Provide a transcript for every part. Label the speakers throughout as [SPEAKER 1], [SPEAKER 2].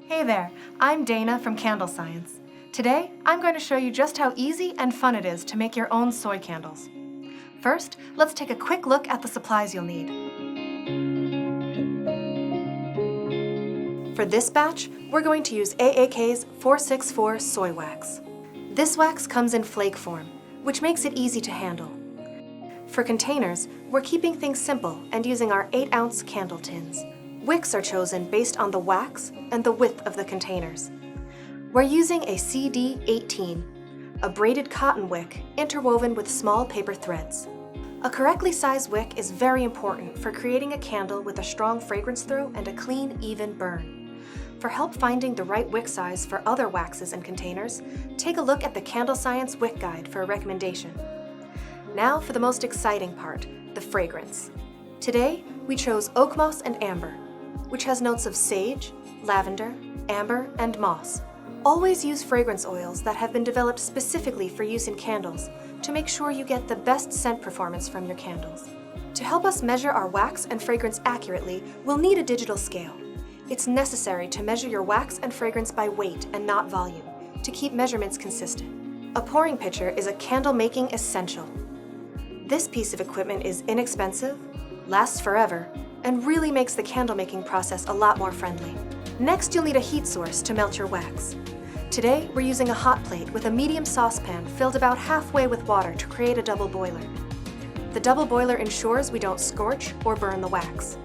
[SPEAKER 1] Hey there, I'm Dana from CandleScience. Today, I'm going to show you just how easy and fun it is to make your own soy candles. First, let's take a quick look at the supplies you'll need. For this batch, we're going to use AAK's 464 soy wax. This wax comes in flake form, which makes it easy to handle. For containers, we're keeping things simple and using our 8-ounce candle tins. Wicks are chosen based on the wax and the width of the containers. We're using a CD18, a braided cotton wick interwoven with small paper threads. A correctly sized wick is very important for creating a candle with a strong fragrance throw and a clean, even burn. For help finding the right wick size for other waxes and containers, take a look at the CandleScience Wick Guide for a recommendation. Now for the most exciting part, the fragrance. Today, we chose oak moss and amber, which has notes of sage, lavender, amber, and moss. Always use fragrance oils that have been developed specifically for use in candles to make sure you get the best scent performance from your candles. To help us measure our wax and fragrance accurately, we'll need a digital scale. It's necessary to measure your wax and fragrance by weight and not volume, to keep measurements consistent. A pouring pitcher is a candle-making essential. This piece of equipment is inexpensive, lasts forever, and really makes the candle-making process a lot more friendly. Next, you'll need a heat source to melt your wax. Today, we're using a hot plate with a medium saucepan filled about halfway with water to create a double boiler. The double boiler ensures we don't scorch or burn the wax.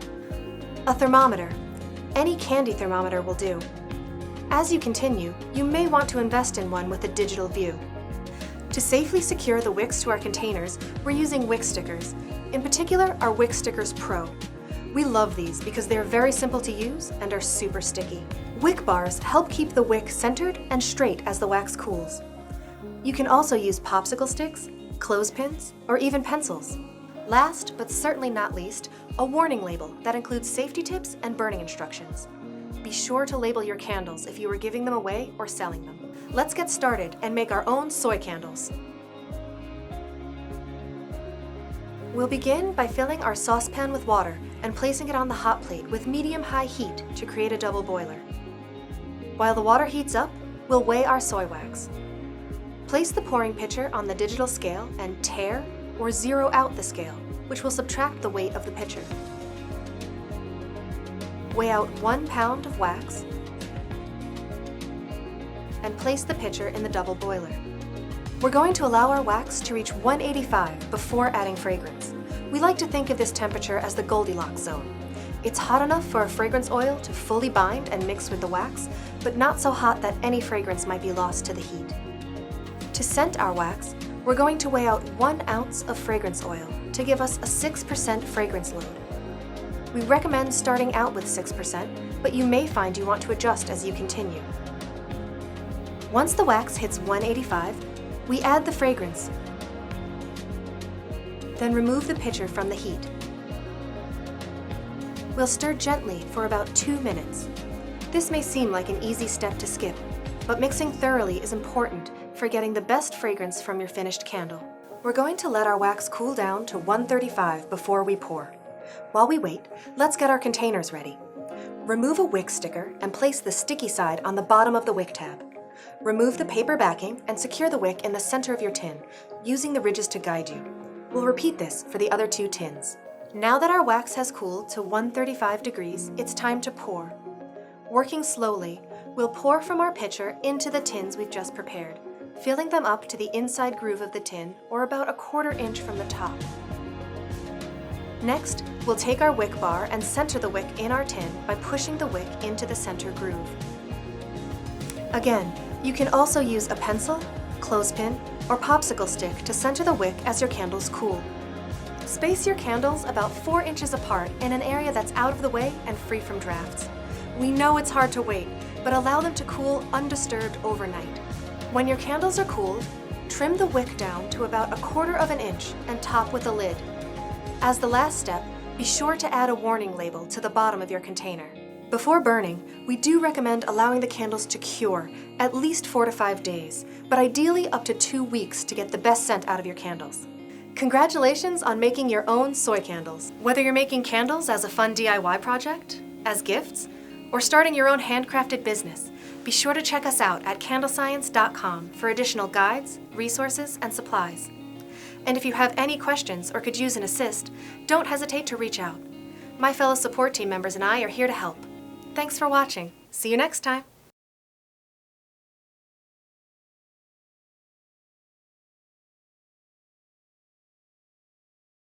[SPEAKER 1] A thermometer. Any candy thermometer will do. As you continue, you may want to invest in one with a digital view. To safely secure the wicks to our containers, we're using Wick stickers, in particular our Wick Stickers Pro. We love these because they're very simple to use and are super sticky. Wick bars help keep the wick centered and straight as the wax cools. You can also use popsicle sticks, clothespins, or even pencils. Last, but certainly not least, a warning label that includes safety tips and burning instructions. Be sure to label your candles if you are giving them away or selling them. Let's get started and make our own soy candles. We'll begin by filling our saucepan with water and placing it on the hot plate with medium-high heat to create a double boiler. While the water heats up, we'll weigh our soy wax. Place the pouring pitcher on the digital scale and tare or zero out the scale, which will subtract the weight of the pitcher. Weigh out 1 pound of wax and place the pitcher in the double boiler. We're going to allow our wax to reach 185 before adding fragrance. We like to think of this temperature as the Goldilocks zone. It's hot enough for a fragrance oil to fully bind and mix with the wax, but not so hot that any fragrance might be lost to the heat. To scent our wax, we're going to weigh out 1 ounce of fragrance oil to give us a 6% fragrance load. We recommend starting out with 6%, but you may find you want to adjust as you continue. Once the wax hits 185, we add the fragrance. Then remove the pitcher from the heat. We'll stir gently for about 2 minutes. This may seem like an easy step to skip, but mixing thoroughly is important for getting the best fragrance from your finished candle. We're going to let our wax cool down to 135 before we pour. While we wait, let's get our containers ready. Remove a wick sticker and place the sticky side on the bottom of the wick tab. Remove the paper backing and secure the wick in the center of your tin, using the ridges to guide you. We'll repeat this for the other 2 tins. Now that our wax has cooled to 135 degrees, it's time to pour. Working slowly, we'll pour from our pitcher into the tins we've just prepared, filling them up to the inside groove of the tin, or about a 1/4 inch from the top. Next, we'll take our wick bar and center the wick in our tin by pushing the wick into the center groove. Again, you can also use a pencil, clothespin, or popsicle stick to center the wick as your candles cool. Space your candles about 4 inches apart in an area that's out of the way and free from drafts. We know it's hard to wait, but allow them to cool undisturbed overnight. When your candles are cooled, trim the wick down to about a 1/4 inch and top with a lid. As the last step, be sure to add a warning label to the bottom of your container. Before burning, we do recommend allowing the candles to cure at least 4 to 5 days, but ideally up to 2 weeks to get the best scent out of your candles. Congratulations on making your own soy candles. Whether you're making candles as a fun DIY project, as gifts, or starting your own handcrafted business, be sure to check us out at CandleScience.com for additional guides, resources, and supplies. And if you have any questions or could use an assist, don't hesitate to reach out. My fellow support team members and I are here to help. Thanks for watching. See you next time.